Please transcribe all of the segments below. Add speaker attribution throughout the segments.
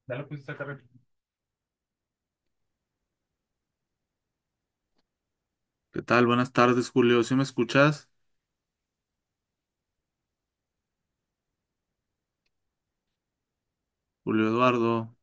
Speaker 1: Ya lo pusiste a cargar.
Speaker 2: ¿Qué tal? Buenas tardes, Julio. ¿Sí me escuchas? Julio Eduardo.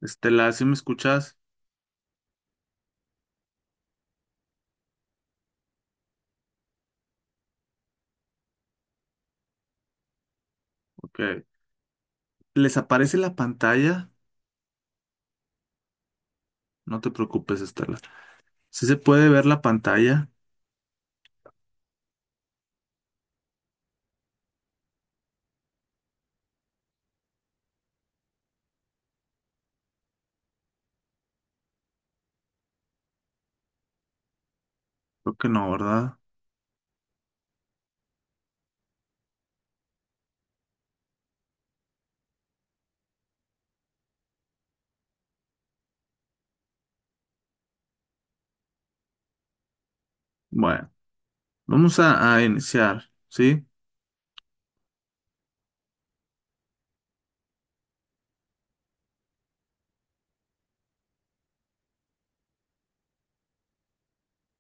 Speaker 2: Estela, ¿sí me escuchas? Ok. ¿Les aparece la pantalla? No te preocupes, Estela. ¿Sí se puede ver la pantalla? Creo que no, ¿verdad? Bueno, vamos a iniciar, ¿sí?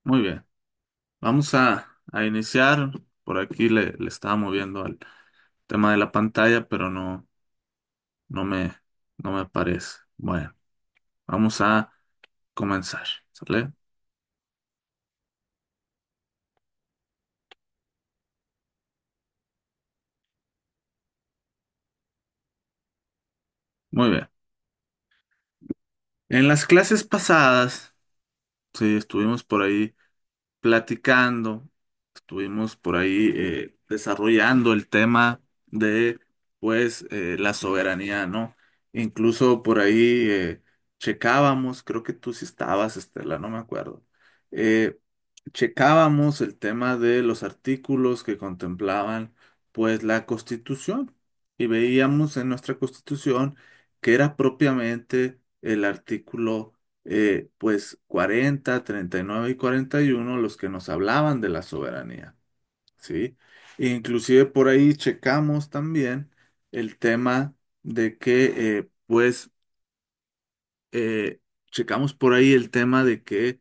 Speaker 2: Muy bien. Vamos a iniciar. Por aquí le estaba moviendo al tema de la pantalla, pero no me, no me aparece. Bueno, vamos a comenzar, ¿sale? Muy bien. En las clases pasadas, sí, estuvimos por ahí platicando, estuvimos por ahí desarrollando el tema de, pues, la soberanía, ¿no? Incluso por ahí checábamos, creo que tú sí estabas, Estela, no me acuerdo. eh, Checábamos el tema de los artículos que contemplaban, pues, la Constitución y veíamos en nuestra Constitución que era propiamente el artículo pues 40, 39 y 41 los que nos hablaban de la soberanía, ¿sí? Inclusive por ahí checamos también el tema de que, pues, checamos por ahí el tema de que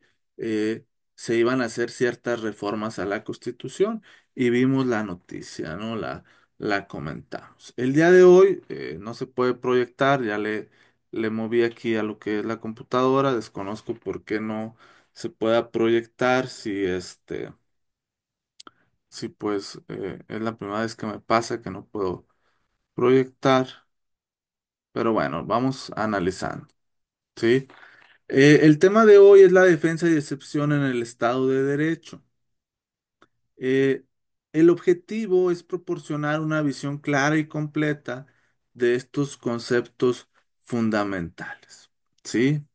Speaker 2: se iban a hacer ciertas reformas a la Constitución y vimos la noticia, ¿no? La comentamos. El día de hoy no se puede proyectar, ya le moví aquí a lo que es la computadora, desconozco por qué no se pueda proyectar si pues es la primera vez que me pasa que no puedo proyectar, pero bueno, vamos analizando, ¿sí? El tema de hoy es la defensa y excepción en el Estado de Derecho. Eh, el objetivo es proporcionar una visión clara y completa de estos conceptos fundamentales. ¿Sí?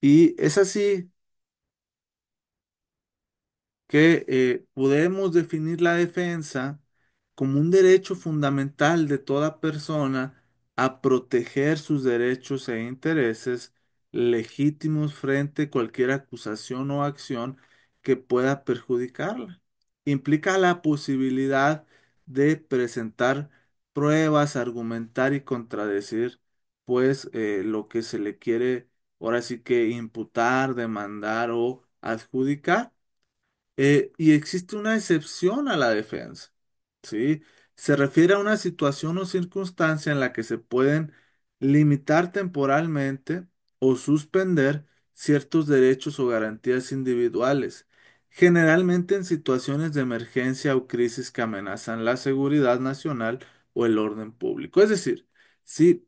Speaker 2: Y es así que podemos definir la defensa como un derecho fundamental de toda persona a proteger sus derechos e intereses legítimos frente a cualquier acusación o acción que pueda perjudicarla. Implica la posibilidad de presentar pruebas, argumentar y contradecir, pues, lo que se le quiere ahora sí que imputar, demandar o adjudicar. Y existe una excepción a la defensa, ¿sí? Se refiere a una situación o circunstancia en la que se pueden limitar temporalmente o suspender ciertos derechos o garantías individuales, generalmente en situaciones de emergencia o crisis que amenazan la seguridad nacional o el orden público. Es decir, sí,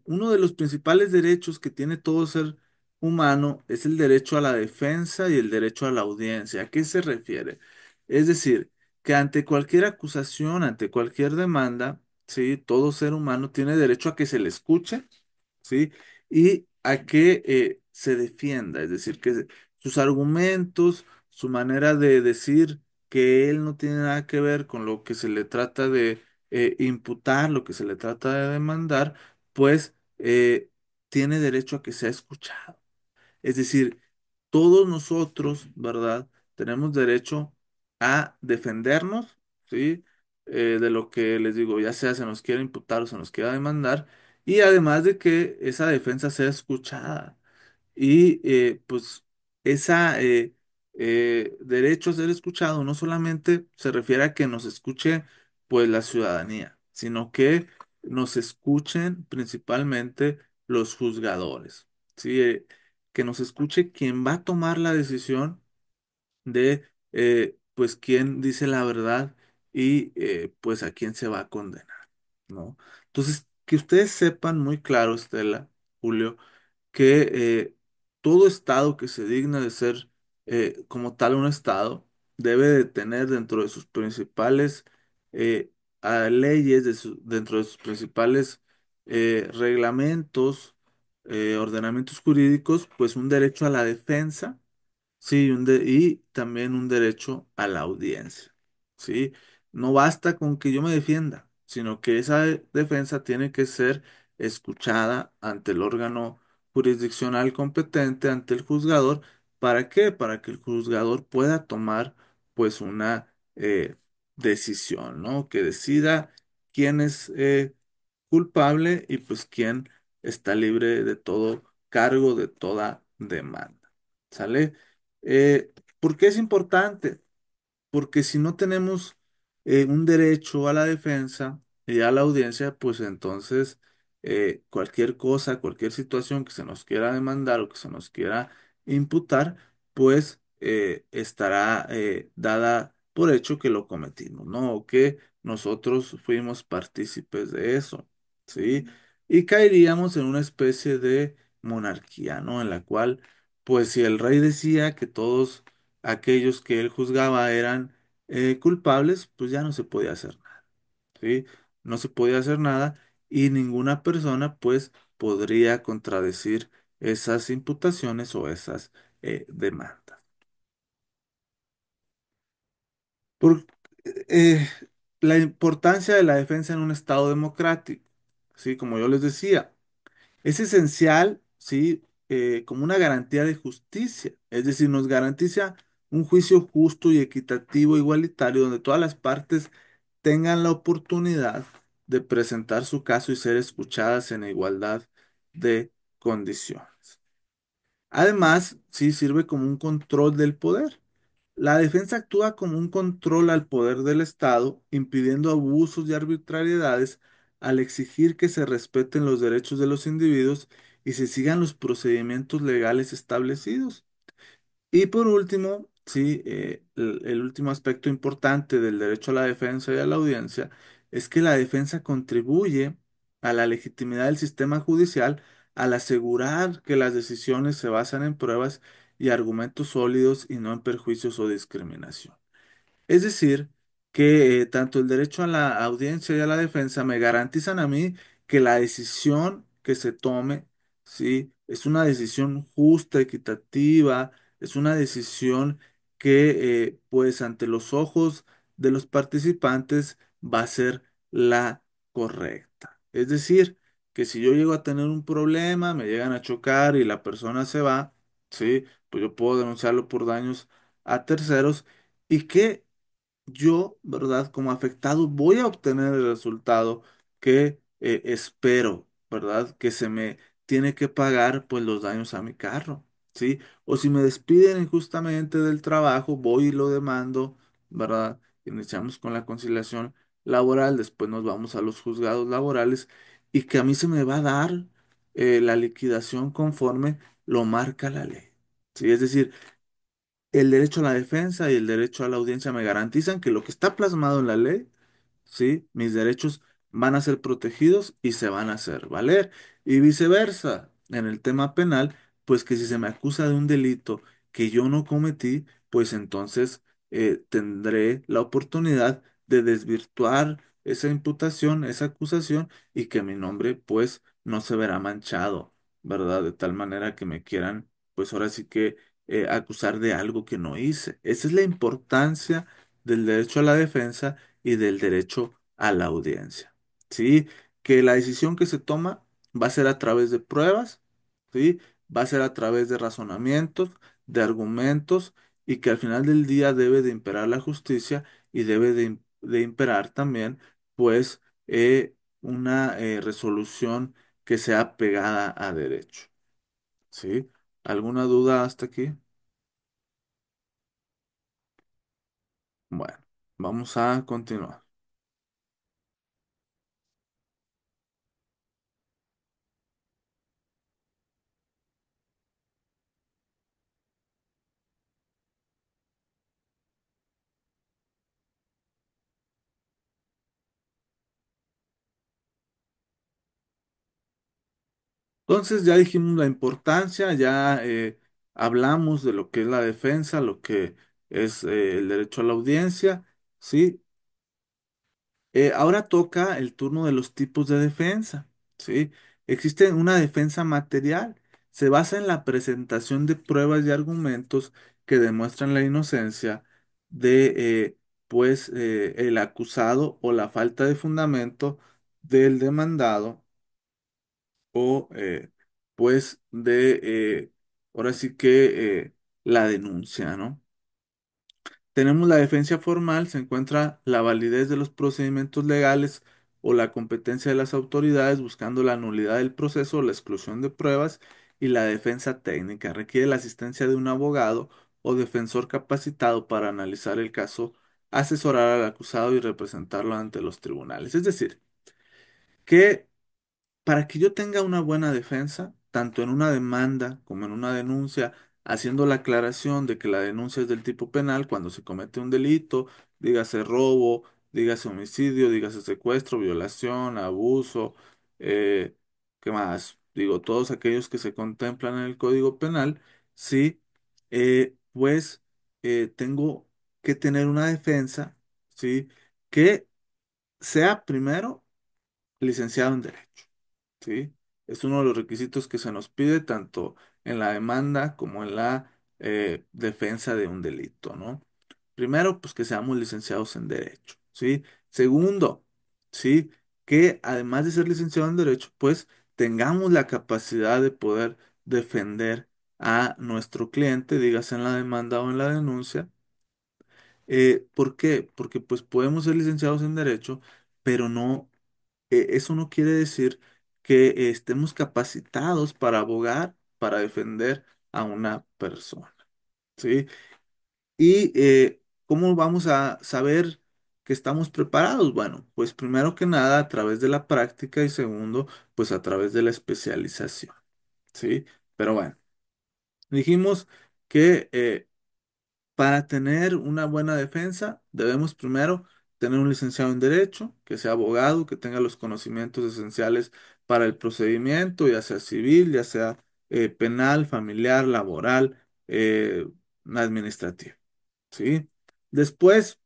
Speaker 2: uno de los principales derechos que tiene todo ser humano es el derecho a la defensa y el derecho a la audiencia. ¿A qué se refiere? Es decir, que ante cualquier acusación, ante cualquier demanda, ¿sí? Todo ser humano tiene derecho a que se le escuche, ¿sí? Y a que se defienda, es decir, que sus argumentos, su manera de decir que él no tiene nada que ver con lo que se le trata de imputar, lo que se le trata de demandar, pues tiene derecho a que sea escuchado. Es decir, todos nosotros, ¿verdad? Tenemos derecho a defendernos, ¿sí? De lo que les digo, ya sea se nos quiera imputar o se nos quiera demandar, y además de que esa defensa sea escuchada. Y pues ese derecho a ser escuchado no solamente se refiere a que nos escuche pues la ciudadanía, sino que nos escuchen principalmente los juzgadores, ¿sí? Que nos escuche quien va a tomar la decisión de pues quién dice la verdad y pues a quién se va a condenar, ¿no? Entonces, que ustedes sepan muy claro, Estela, Julio, que todo estado que se digna de ser como tal un estado debe de tener dentro de sus principales leyes, dentro de sus principales reglamentos, ordenamientos jurídicos, pues un derecho a la defensa. Sí, y también un derecho a la audiencia. ¿Sí? No basta con que yo me defienda, sino que esa defensa tiene que ser escuchada ante el órgano jurisdiccional competente, ante el juzgador. ¿Para qué? Para que el juzgador pueda tomar pues una decisión, ¿no? Que decida quién es culpable y pues quién está libre de todo cargo, de toda demanda. ¿Sale? ¿Por qué es importante? Porque si no tenemos un derecho a la defensa y a la audiencia, pues entonces cualquier cosa, cualquier situación que se nos quiera demandar o que se nos quiera imputar, pues estará dada por hecho que lo cometimos, ¿no? O que nosotros fuimos partícipes de eso, ¿sí? Y caeríamos en una especie de monarquía, ¿no? En la cual, pues si el rey decía que todos aquellos que él juzgaba eran culpables, pues ya no se podía hacer nada, ¿sí? No se podía hacer nada y ninguna persona pues podría contradecir esas imputaciones o esas demandas. Por eh, la importancia de la defensa en un Estado democrático, ¿sí? Como yo les decía, es esencial, ¿sí? Como una garantía de justicia, es decir, nos garantiza un juicio justo y equitativo, igualitario, donde todas las partes tengan la oportunidad de presentar su caso y ser escuchadas en igualdad de condiciones. Además, sí sirve como un control del poder. La defensa actúa como un control al poder del Estado, impidiendo abusos y arbitrariedades al exigir que se respeten los derechos de los individuos y se sigan los procedimientos legales establecidos. Y por último, sí, el último aspecto importante del derecho a la defensa y a la audiencia es que la defensa contribuye a la legitimidad del sistema judicial al asegurar que las decisiones se basan en pruebas y argumentos sólidos y no en perjuicios o discriminación. Es decir, que tanto el derecho a la audiencia y a la defensa me garantizan a mí que la decisión que se tome, ¿sí? Es una decisión justa, equitativa, es una decisión que, pues, ante los ojos de los participantes va a ser la correcta. Es decir, que si yo llego a tener un problema, me llegan a chocar y la persona se va, ¿sí? Pues yo puedo denunciarlo por daños a terceros y que yo, ¿verdad? Como afectado voy a obtener el resultado que espero, ¿verdad? Que se me tiene que pagar pues los daños a mi carro, ¿sí? O si me despiden injustamente del trabajo, voy y lo demando, ¿verdad? Iniciamos con la conciliación laboral, después nos vamos a los juzgados laborales y que a mí se me va a dar la liquidación conforme lo marca la ley, ¿sí? Es decir, el derecho a la defensa y el derecho a la audiencia me garantizan que lo que está plasmado en la ley, ¿sí? Mis derechos van a ser protegidos y se van a hacer valer. Y viceversa, en el tema penal, pues que si se me acusa de un delito que yo no cometí, pues entonces tendré la oportunidad de desvirtuar esa imputación, esa acusación y que mi nombre pues no se verá manchado ¿verdad? De tal manera que me quieran, pues ahora sí que acusar de algo que no hice. Esa es la importancia del derecho a la defensa y del derecho a la audiencia, ¿sí? Que la decisión que se toma va a ser a través de pruebas, ¿sí? Va a ser a través de razonamientos, de argumentos, y que al final del día debe de imperar la justicia y debe de imperar también, pues, una resolución que sea pegada a derecho. ¿Sí? ¿Alguna duda hasta aquí? Bueno, vamos a continuar. Entonces ya dijimos la importancia, ya hablamos de lo que es la defensa, lo que es el derecho a la audiencia, ¿sí? Ahora toca el turno de los tipos de defensa, ¿sí? Existe una defensa material, se basa en la presentación de pruebas y argumentos que demuestran la inocencia de, el acusado o la falta de fundamento del demandado o, ahora sí que la denuncia, ¿no? Tenemos la defensa formal, se encuentra la validez de los procedimientos legales o la competencia de las autoridades buscando la nulidad del proceso o la exclusión de pruebas, y la defensa técnica requiere la asistencia de un abogado o defensor capacitado para analizar el caso, asesorar al acusado y representarlo ante los tribunales. Es decir, que para que yo tenga una buena defensa, tanto en una demanda como en una denuncia, haciendo la aclaración de que la denuncia es del tipo penal cuando se comete un delito, dígase robo, dígase homicidio, dígase secuestro, violación, abuso, eh, ¿qué más? Digo, todos aquellos que se contemplan en el Código Penal, sí, tengo que tener una defensa, sí, que sea primero licenciado en Derecho. ¿Sí? Es uno de los requisitos que se nos pide tanto en la demanda como en la defensa de un delito, ¿no? Primero, pues que seamos licenciados en Derecho, ¿sí? Segundo, ¿sí? Que además de ser licenciado en Derecho, pues tengamos la capacidad de poder defender a nuestro cliente, dígase en la demanda o en la denuncia. ¿Por qué? Porque pues podemos ser licenciados en Derecho, pero no eso no quiere decir que estemos capacitados para abogar, para defender a una persona, ¿sí? Y ¿cómo vamos a saber que estamos preparados? Bueno, pues primero que nada a través de la práctica y segundo, pues a través de la especialización, ¿sí? Pero bueno, dijimos que para tener una buena defensa, debemos primero tener un licenciado en Derecho, que sea abogado, que tenga los conocimientos esenciales para el procedimiento, ya sea civil, ya sea penal, familiar, laboral, administrativo. ¿Sí? Después,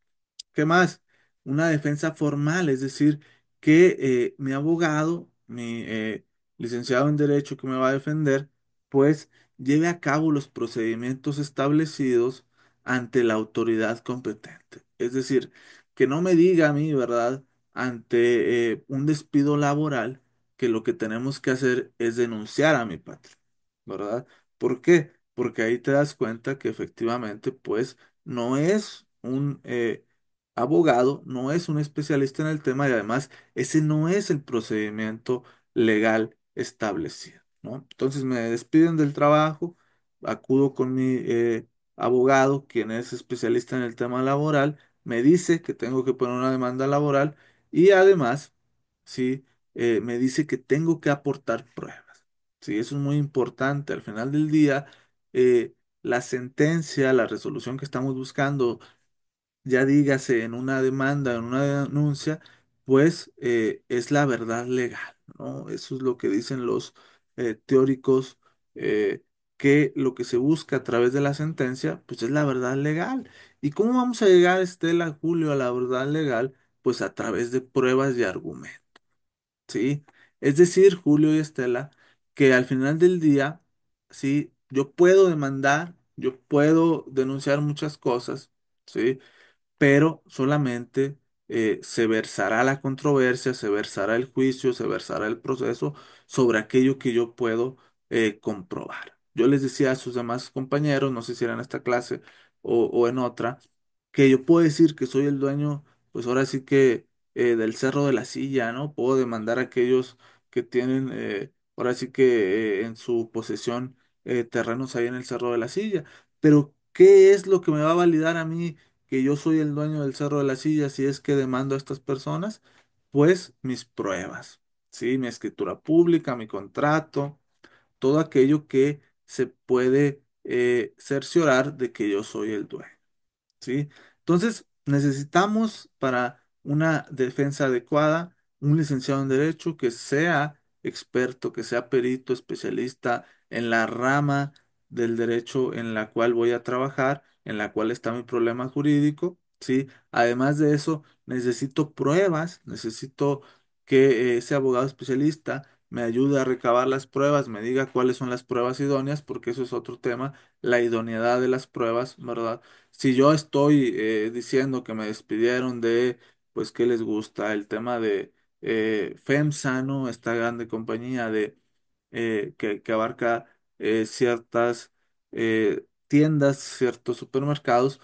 Speaker 2: ¿qué más? Una defensa formal, es decir, que mi abogado, mi licenciado en Derecho que me va a defender, pues lleve a cabo los procedimientos establecidos ante la autoridad competente. Es decir, que no me diga a mí, ¿verdad? Ante un despido laboral, que lo que tenemos que hacer es denunciar a mi patrón, ¿verdad? ¿Por qué? Porque ahí te das cuenta que efectivamente, pues, no es un abogado, no es un especialista en el tema y además ese no es el procedimiento legal establecido, ¿no? Entonces me despiden del trabajo, acudo con mi abogado, quien es especialista en el tema laboral, me dice que tengo que poner una demanda laboral y además, sí, me dice que tengo que aportar pruebas. Sí, eso es muy importante. Al final del día, la sentencia, la resolución que estamos buscando, ya dígase en una demanda, en una denuncia, pues es la verdad legal, ¿no? Eso es lo que dicen los teóricos, que lo que se busca a través de la sentencia, pues es la verdad legal. ¿Y cómo vamos a llegar, Estela, Julio, a la verdad legal? Pues a través de pruebas y argumentos, ¿sí? Es decir, Julio y Estela, que al final del día, sí, yo puedo demandar, yo puedo denunciar muchas cosas, ¿sí? Pero solamente se versará la controversia, se versará el juicio, se versará el proceso sobre aquello que yo puedo comprobar. Yo les decía a sus demás compañeros, no sé si era en esta clase o en otra, que yo puedo decir que soy el dueño, pues ahora sí que del Cerro de la Silla, ¿no? Puedo demandar a aquellos que tienen, ahora sí que en su posesión terrenos ahí en el Cerro de la Silla. Pero, ¿qué es lo que me va a validar a mí que yo soy el dueño del Cerro de la Silla si es que demando a estas personas? Pues mis pruebas, ¿sí? Mi escritura pública, mi contrato, todo aquello que se puede cerciorar de que yo soy el dueño. ¿Sí? Entonces, necesitamos para una defensa adecuada un licenciado en Derecho que sea experto, que sea perito, especialista en la rama del derecho en la cual voy a trabajar, en la cual está mi problema jurídico, ¿sí? Además de eso, necesito pruebas, necesito que ese abogado especialista me ayude a recabar las pruebas, me diga cuáles son las pruebas idóneas, porque eso es otro tema, la idoneidad de las pruebas, ¿verdad? Si yo estoy diciendo que me despidieron de, pues, ¿qué les gusta? El tema de FEMSA, ¿no? Esta grande compañía que abarca ciertas tiendas, ciertos supermercados,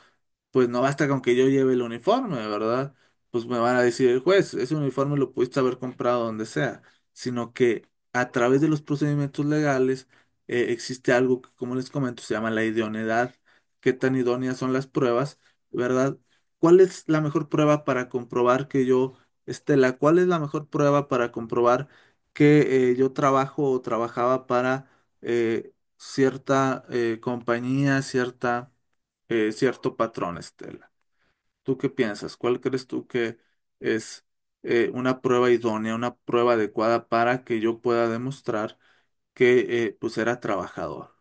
Speaker 2: pues no basta con que yo lleve el uniforme, ¿verdad? Pues me van a decir el juez, ese uniforme lo pudiste haber comprado donde sea, sino que a través de los procedimientos legales existe algo que, como les comento, se llama la idoneidad. ¿Qué tan idóneas son las pruebas, verdad? ¿Cuál es la mejor prueba para comprobar que yo, Estela, cuál es la mejor prueba para comprobar que yo trabajo o trabajaba para cierta compañía, cierto patrón, Estela? ¿Tú qué piensas? ¿Cuál crees tú que es una prueba idónea, una prueba adecuada para que yo pueda demostrar que pues era trabajador?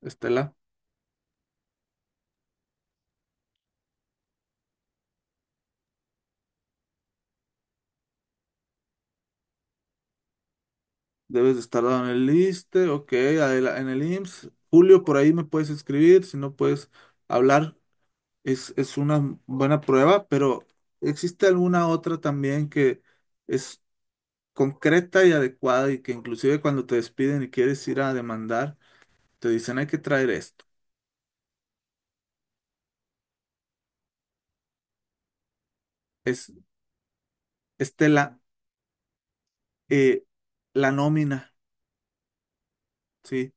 Speaker 2: Estela, debes de estar dado en el liste, ok, en el IMSS. Julio, por ahí me puedes escribir, si no puedes hablar, es una buena prueba, pero ¿existe alguna otra también que es concreta y adecuada y que inclusive cuando te despiden y quieres ir a demandar, te dicen hay que traer esto? Es, Estela, eh, la nómina, sí,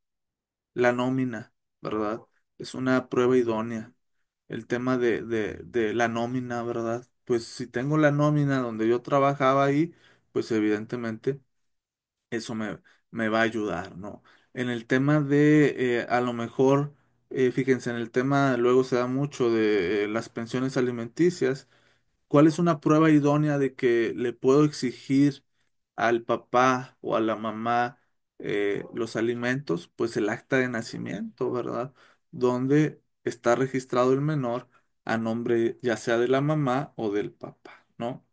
Speaker 2: la nómina, ¿verdad? Es una prueba idónea. El tema de la nómina, ¿verdad? Pues si tengo la nómina donde yo trabajaba ahí, pues evidentemente eso me va a ayudar, ¿no? En el tema de, a lo mejor, fíjense, en el tema luego se da mucho de las pensiones alimenticias. ¿Cuál es una prueba idónea de que le puedo exigir al papá o a la mamá los alimentos? Pues el acta de nacimiento, ¿verdad? Donde está registrado el menor a nombre ya sea de la mamá o del papá, ¿no?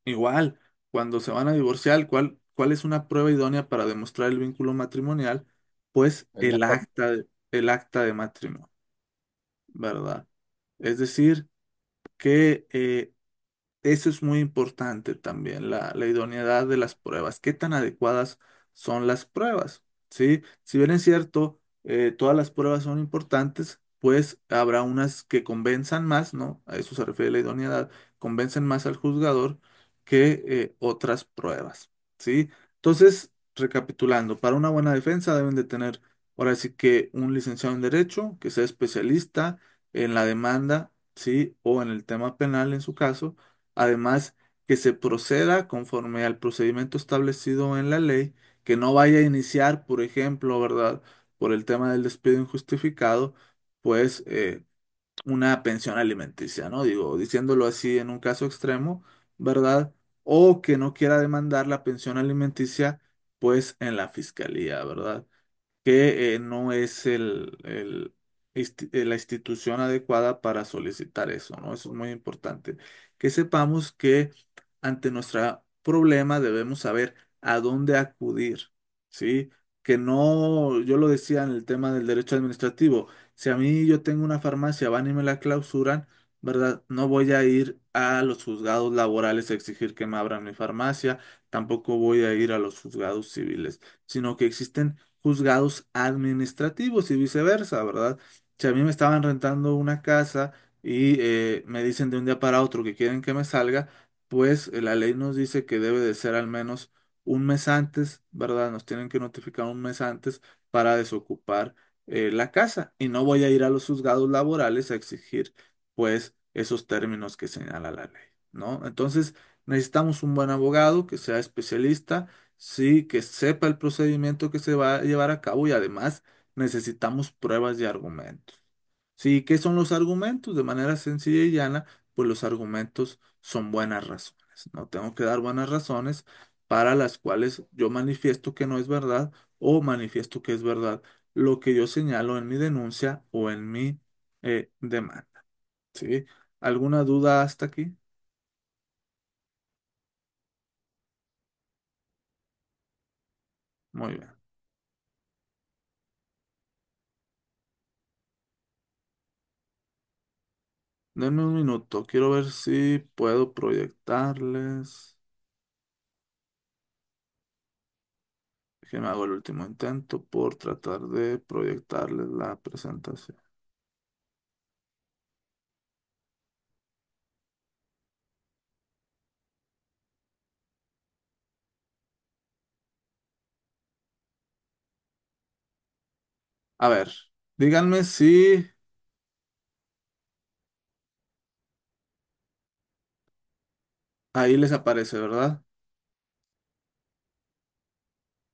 Speaker 2: Igual, cuando se van a divorciar, ¿cuál es una prueba idónea para demostrar el vínculo matrimonial? Pues
Speaker 1: El acta.
Speaker 2: el acta de matrimonio, ¿verdad? Es decir, que eso es muy importante también, la idoneidad de las pruebas. ¿Qué tan adecuadas son las pruebas? ¿Sí? Si bien es cierto, todas las pruebas son importantes, pues habrá unas que convenzan más, ¿no? A eso se refiere la idoneidad, convencen más al juzgador que otras pruebas, ¿sí? Entonces, recapitulando, para una buena defensa deben de tener, ahora sí que un licenciado en Derecho, que sea especialista en la demanda, ¿sí? O en el tema penal en su caso. Además, que se proceda conforme al procedimiento establecido en la ley, que no vaya a iniciar, por ejemplo, ¿verdad? Por el tema del despido injustificado, pues una pensión alimenticia, ¿no? Digo, diciéndolo así en un caso extremo, ¿verdad? O que no quiera demandar la pensión alimenticia, pues en la fiscalía, ¿verdad? Que no es la institución adecuada para solicitar eso, ¿no? Eso es muy importante. que sepamos que ante nuestro problema debemos saber a dónde acudir, ¿sí? Que no, yo lo decía en el tema del derecho administrativo, si a mí yo tengo una farmacia, van y me la clausuran, ¿verdad? No voy a ir a los juzgados laborales a exigir que me abran mi farmacia, tampoco voy a ir a los juzgados civiles, sino que existen juzgados administrativos y viceversa, ¿verdad? Si a mí me estaban rentando una casa y me dicen de un día para otro que quieren que me salga, pues la ley nos dice que debe de ser al menos un mes antes, ¿verdad? Nos tienen que notificar un mes antes para desocupar la casa y no voy a ir a los juzgados laborales a exigir pues esos términos que señala la ley, ¿no? Entonces necesitamos un buen abogado que sea especialista, sí, que sepa el procedimiento que se va a llevar a cabo y además necesitamos pruebas y argumentos. Sí, ¿qué son los argumentos? De manera sencilla y llana, pues los argumentos son buenas razones, ¿no? Tengo que dar buenas razones para las cuales yo manifiesto que no es verdad o manifiesto que es verdad lo que yo señalo en mi denuncia o en mi demanda. ¿Sí? ¿Alguna duda hasta aquí? Muy bien. Denme un minuto. Quiero ver si puedo proyectarles. Que me hago el último intento por tratar de proyectarles la presentación. A ver, díganme si ahí les aparece, ¿verdad?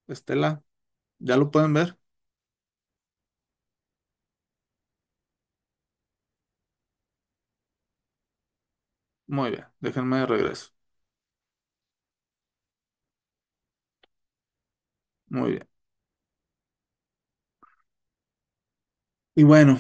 Speaker 2: Estela, ¿ya lo pueden ver? Muy bien, déjenme de regreso. Muy bien. Y bueno,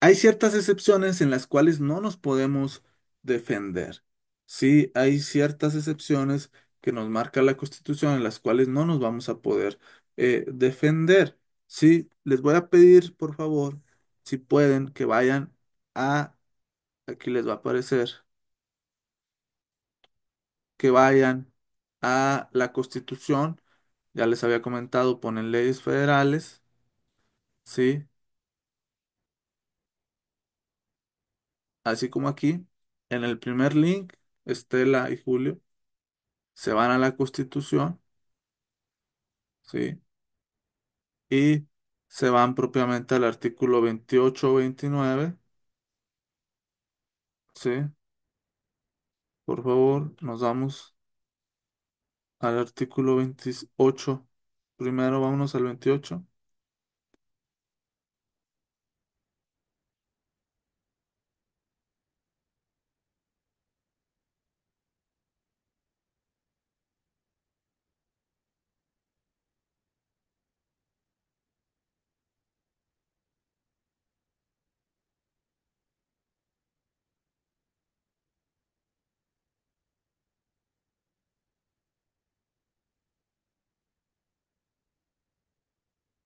Speaker 2: hay ciertas excepciones en las cuales no nos podemos defender. Sí, hay ciertas excepciones que nos marca la Constitución en las cuales no nos vamos a poder defender. Sí, les voy a pedir, por favor, si pueden, que vayan a, aquí les va a aparecer, que vayan a la Constitución. Ya les había comentado, ponen leyes federales, sí, así como aquí, en el primer link, Estela y Julio se van a la Constitución, ¿sí? Y se van propiamente al artículo 28 o 29, ¿sí? Por favor, nos vamos al artículo 28. Primero vámonos al 28.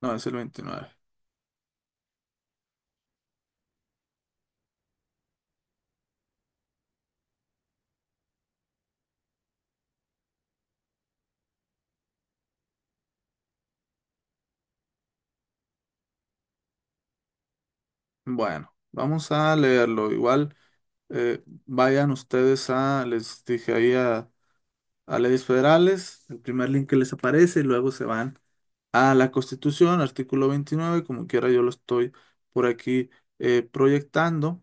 Speaker 2: No, es el 29. Bueno, vamos a leerlo. Igual vayan ustedes les dije ahí a leyes federales, el primer link que les aparece y luego se van a la Constitución, artículo 29, como quiera yo lo estoy por aquí proyectando.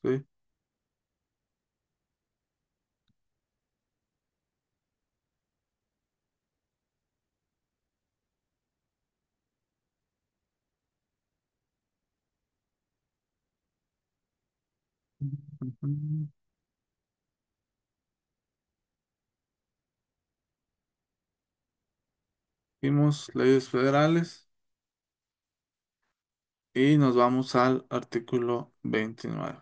Speaker 2: ¿Sí? Ujú. Vimos leyes federales y nos vamos al artículo 29.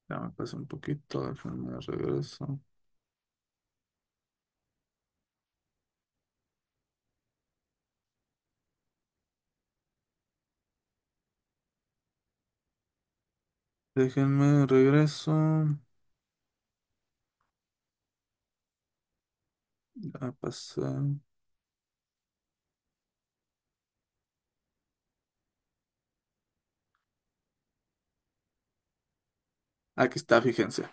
Speaker 2: Ya me pasé un poquito, déjenme regreso. Déjenme regreso. Ya pasé. Aquí está, fíjense.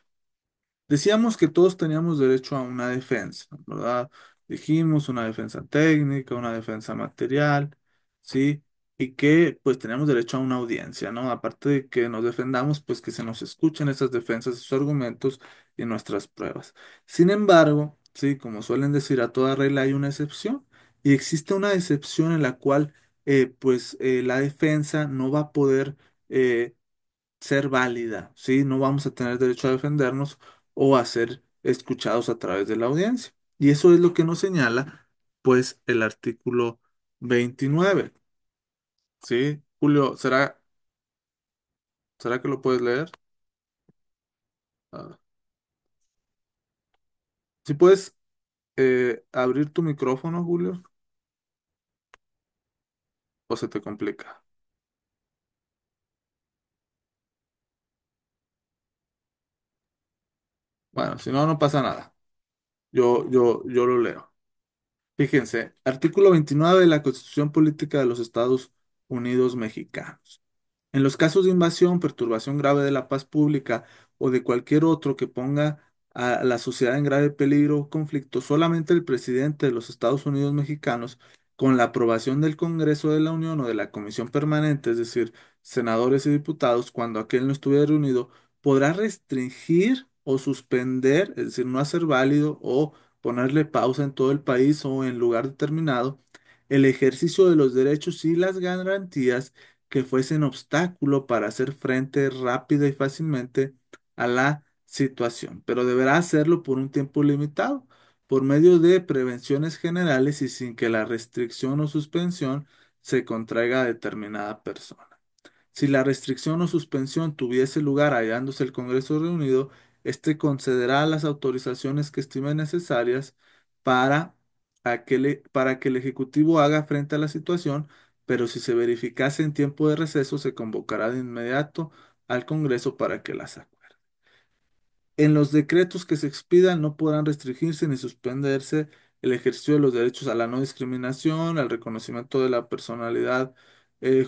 Speaker 2: Decíamos que todos teníamos derecho a una defensa, ¿verdad? Dijimos una defensa técnica, una defensa material, ¿sí? Y que pues teníamos derecho a una audiencia, ¿no? Aparte de que nos defendamos, pues que se nos escuchen esas defensas, esos argumentos y nuestras pruebas. Sin embargo, sí, como suelen decir, a toda regla hay una excepción y existe una excepción en la cual la defensa no va a poder eh, ser válida, ¿sí? No vamos a tener derecho a defendernos o a ser escuchados a través de la audiencia. Y eso es lo que nos señala, pues, el artículo 29, ¿sí? Julio, ¿será que lo puedes leer? Ah, si puedes abrir tu micrófono, Julio, o se te complica. Bueno, si no, no pasa nada. Yo lo leo. Fíjense, artículo 29 de la Constitución Política de los Estados Unidos Mexicanos. En los casos de invasión, perturbación grave de la paz pública o de cualquier otro que ponga a la sociedad en grave peligro o conflicto, solamente el presidente de los Estados Unidos mexicanos, con la aprobación del Congreso de la Unión o de la Comisión Permanente, es decir, senadores y diputados, cuando aquel no estuviera reunido, podrá restringir o suspender, es decir, no hacer válido o ponerle pausa en todo el país o en lugar determinado, el ejercicio de los derechos y las garantías que fuesen obstáculo para hacer frente rápida y fácilmente a la situación, pero deberá hacerlo por un tiempo limitado, por medio de prevenciones generales y sin que la restricción o suspensión se contraiga a determinada persona. Si la restricción o suspensión tuviese lugar hallándose el Congreso reunido, éste concederá las autorizaciones que estime necesarias para, para que el Ejecutivo haga frente a la situación, pero si se verificase en tiempo de receso, se convocará de inmediato al Congreso para que las haga. En los decretos que se expidan no podrán restringirse ni suspenderse el ejercicio de los derechos a la no discriminación, al reconocimiento de la personalidad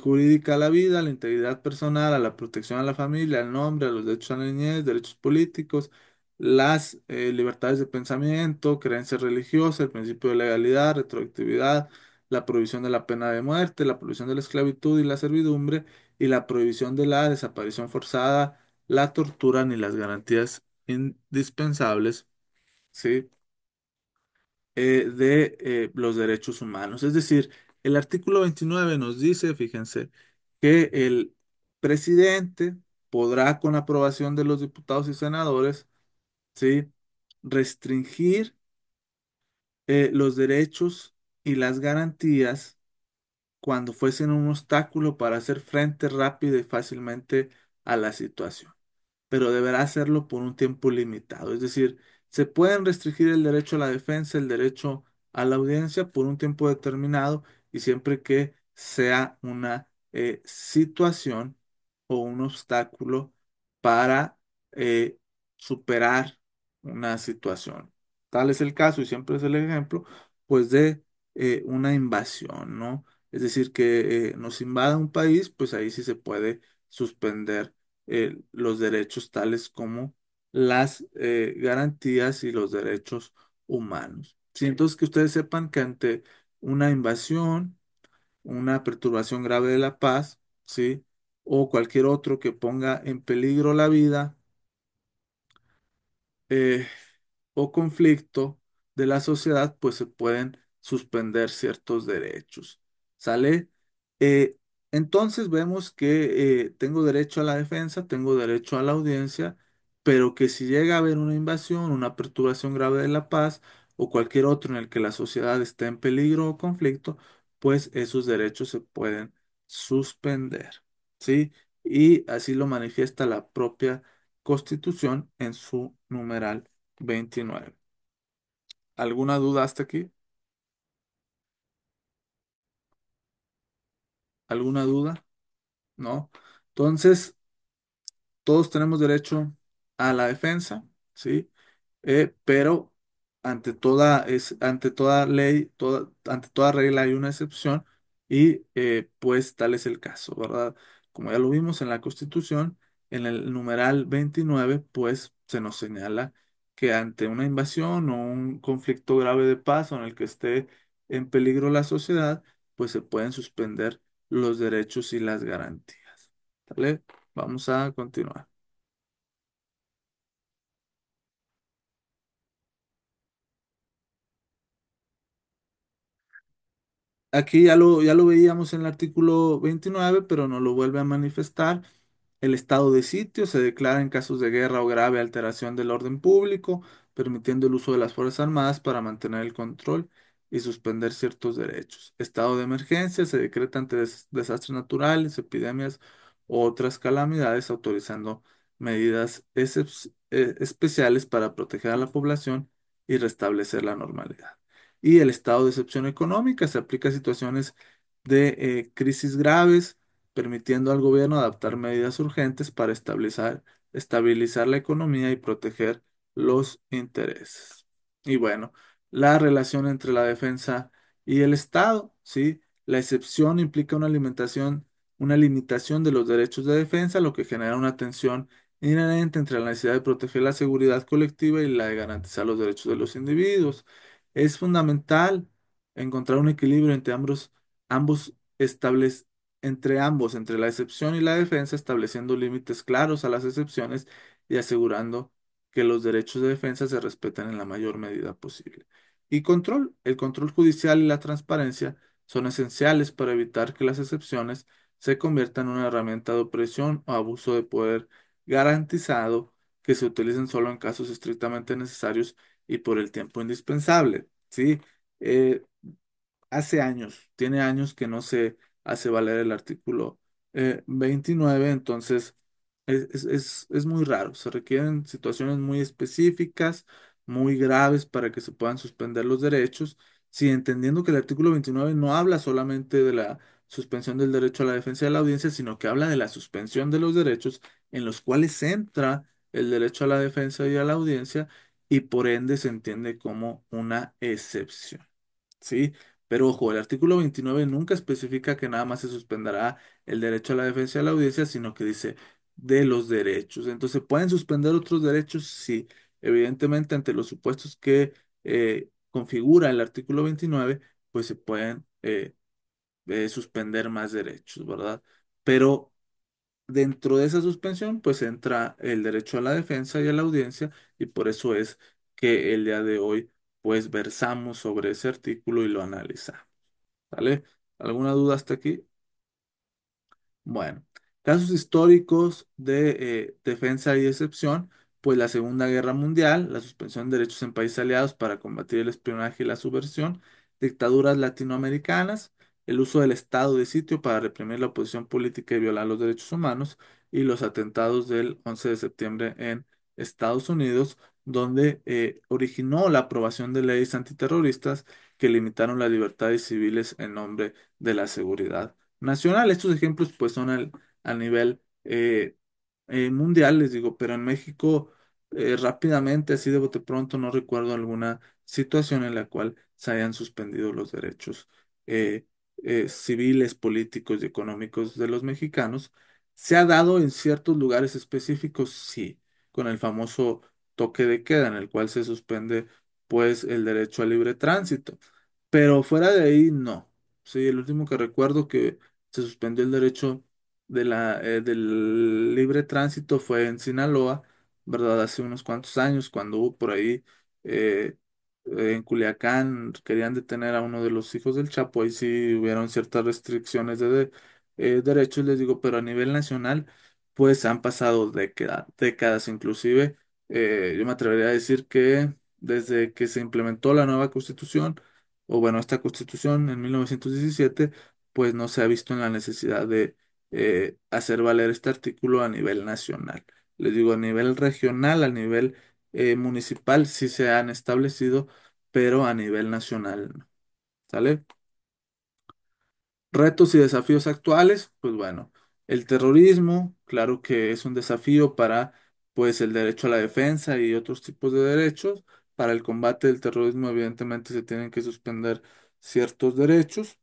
Speaker 2: jurídica a la vida, a la integridad personal, a la protección a la familia, al nombre, a los derechos a la niñez, derechos políticos, las libertades de pensamiento, creencias religiosas, el principio de legalidad, retroactividad, la prohibición de la pena de muerte, la prohibición de la esclavitud y la servidumbre, y la prohibición de la desaparición forzada, la tortura ni las garantías indispensables, ¿sí? De los derechos humanos. Es decir, el artículo 29 nos dice, fíjense, que el presidente podrá, con aprobación de los diputados y senadores, ¿sí? Restringir los derechos y las garantías cuando fuesen un obstáculo para hacer frente rápido y fácilmente a la situación, pero deberá hacerlo por un tiempo limitado. Es decir, se pueden restringir el derecho a la defensa, el derecho a la audiencia por un tiempo determinado y siempre que sea una situación o un obstáculo para superar una situación. Tal es el caso y siempre es el ejemplo, pues de una invasión, ¿no? Es decir, que nos invada un país, pues ahí sí se puede suspender los derechos tales como las garantías y los derechos humanos. Sí, entonces que ustedes sepan que ante una invasión, una perturbación grave de la paz, ¿sí? O cualquier otro que ponga en peligro la vida eh, o conflicto, de la sociedad, pues se pueden suspender ciertos derechos. ¿Sale? Eh, entonces vemos que tengo derecho a la defensa, tengo derecho a la audiencia, pero que si llega a haber una invasión, una perturbación grave de la paz o cualquier otro en el que la sociedad esté en peligro o conflicto, pues esos derechos se pueden suspender. ¿Sí? Y así lo manifiesta la propia Constitución en su numeral 29. ¿Alguna duda hasta aquí? ¿Alguna duda? ¿No? Entonces, todos tenemos derecho a la defensa, ¿sí? Pero ante toda ley, ante toda regla hay una excepción y pues tal es el caso, ¿verdad? Como ya lo vimos en la Constitución, en el numeral 29, pues se nos señala que ante una invasión o un conflicto grave de paz o en el que esté en peligro la sociedad, pues se pueden suspender los derechos y las garantías. ¿Vale? Vamos a continuar. Aquí ya lo veíamos en el artículo 29, pero no lo vuelve a manifestar. El estado de sitio se declara en casos de guerra o grave alteración del orden público, permitiendo el uso de las Fuerzas Armadas para mantener el control y suspender ciertos derechos. Estado de emergencia se decreta ante desastres naturales, epidemias u otras calamidades, autorizando medidas especiales para proteger a la población y restablecer la normalidad. Y el estado de excepción económica se aplica a situaciones de crisis graves, permitiendo al gobierno adaptar medidas urgentes para estabilizar la economía y proteger los intereses. Y bueno, la relación entre la defensa y el Estado, ¿sí? La excepción implica una limitación de los derechos de defensa, lo que genera una tensión inherente entre la necesidad de proteger la seguridad colectiva y la de garantizar los derechos de los individuos. Es fundamental encontrar un equilibrio ambos estables- entre ambos, entre la excepción y la defensa, estableciendo límites claros a las excepciones y asegurando que los derechos de defensa se respeten en la mayor medida posible. Y el control judicial y la transparencia son esenciales para evitar que las excepciones se conviertan en una herramienta de opresión o abuso de poder garantizado que se utilicen solo en casos estrictamente necesarios y por el tiempo indispensable. ¿Sí? Eh, tiene años que no se hace valer el artículo 29, entonces es muy raro. Se requieren situaciones muy específicas, muy graves para que se puedan suspender los derechos. Sí, entendiendo que el artículo 29 no habla solamente de la suspensión del derecho a la defensa de la audiencia, sino que habla de la suspensión de los derechos en los cuales entra el derecho a la defensa y a la audiencia y por ende se entiende como una excepción. ¿Sí? Pero ojo, el artículo 29 nunca especifica que nada más se suspenderá el derecho a la defensa de la audiencia, sino que dice de los derechos. Entonces, ¿pueden suspender otros derechos? Sí, evidentemente ante los supuestos que configura el artículo 29, pues se pueden suspender más derechos, ¿verdad? Pero dentro de esa suspensión, pues entra el derecho a la defensa y a la audiencia, y por eso es que el día de hoy, pues versamos sobre ese artículo y lo analizamos. ¿Vale? ¿Alguna duda hasta aquí? Bueno, casos históricos de defensa y excepción, pues la Segunda Guerra Mundial, la suspensión de derechos en países aliados para combatir el espionaje y la subversión, dictaduras latinoamericanas, el uso del estado de sitio para reprimir la oposición política y violar los derechos humanos, y los atentados del 11 de septiembre en Estados Unidos, donde originó la aprobación de leyes antiterroristas que limitaron las libertades civiles en nombre de la seguridad nacional. Estos ejemplos pues son a nivel mundial, les digo, pero en México rápidamente, así de bote pronto, no recuerdo alguna situación en la cual se hayan suspendido los derechos eh, civiles, políticos y económicos de los mexicanos. Se ha dado en ciertos lugares específicos, sí, con el famoso toque de queda, en el cual se suspende pues el derecho al libre tránsito. Pero fuera de ahí, no. Sí, el último que recuerdo que se suspendió el derecho del libre tránsito fue en Sinaloa, ¿verdad? Hace unos cuantos años, cuando hubo por ahí en Culiacán querían detener a uno de los hijos del Chapo, y sí hubieron ciertas restricciones de derechos, les digo, pero a nivel nacional, pues han pasado décadas inclusive. Yo me atrevería a decir que desde que se implementó la nueva constitución, o bueno, esta constitución en 1917, pues no se ha visto en la necesidad de hacer valer este artículo a nivel nacional. Les digo, a nivel regional, a nivel municipal, sí se han establecido, pero a nivel nacional, no. ¿Sale? Retos y desafíos actuales, pues bueno, el terrorismo, claro que es un desafío para, pues, el derecho a la defensa y otros tipos de derechos. Para el combate del terrorismo, evidentemente, se tienen que suspender ciertos derechos.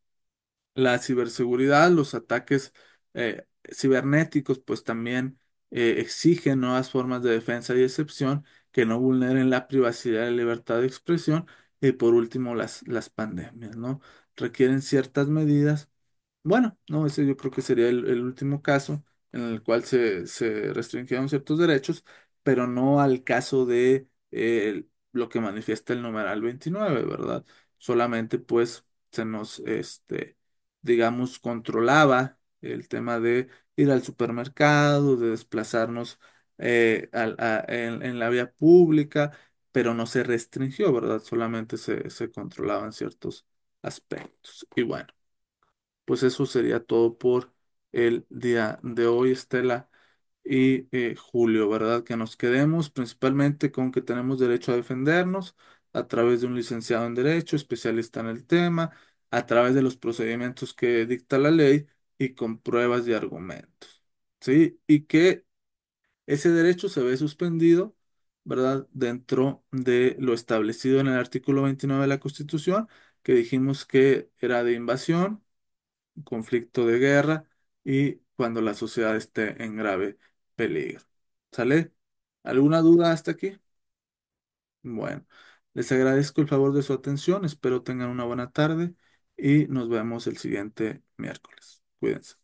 Speaker 2: La ciberseguridad, los ataques cibernéticos, pues también exigen nuevas formas de defensa y excepción que no vulneren la privacidad y la libertad de expresión. Y por último, las pandemias, ¿no? Requieren ciertas medidas. Bueno, no, ese yo creo que sería el último caso en el cual se restringieron ciertos derechos, pero no al caso de lo que manifiesta el numeral 29, ¿verdad? Solamente pues se nos, digamos, controlaba el tema de ir al supermercado, de desplazarnos en la vía pública, pero no se restringió, ¿verdad? Solamente se controlaban ciertos aspectos. Y bueno. Pues eso sería todo por el día de hoy, Estela y Julio, ¿verdad? Que nos quedemos principalmente con que tenemos derecho a defendernos a través de un licenciado en Derecho, especialista en el tema, a través de los procedimientos que dicta la ley y con pruebas y argumentos, ¿sí? Y que ese derecho se ve suspendido, ¿verdad? Dentro de lo establecido en el artículo 29 de la Constitución, que dijimos que era de invasión, conflicto de guerra y cuando la sociedad esté en grave peligro. ¿Sale? ¿Alguna duda hasta aquí? Bueno, les agradezco el favor de su atención, espero tengan una buena tarde y nos vemos el siguiente miércoles. Cuídense.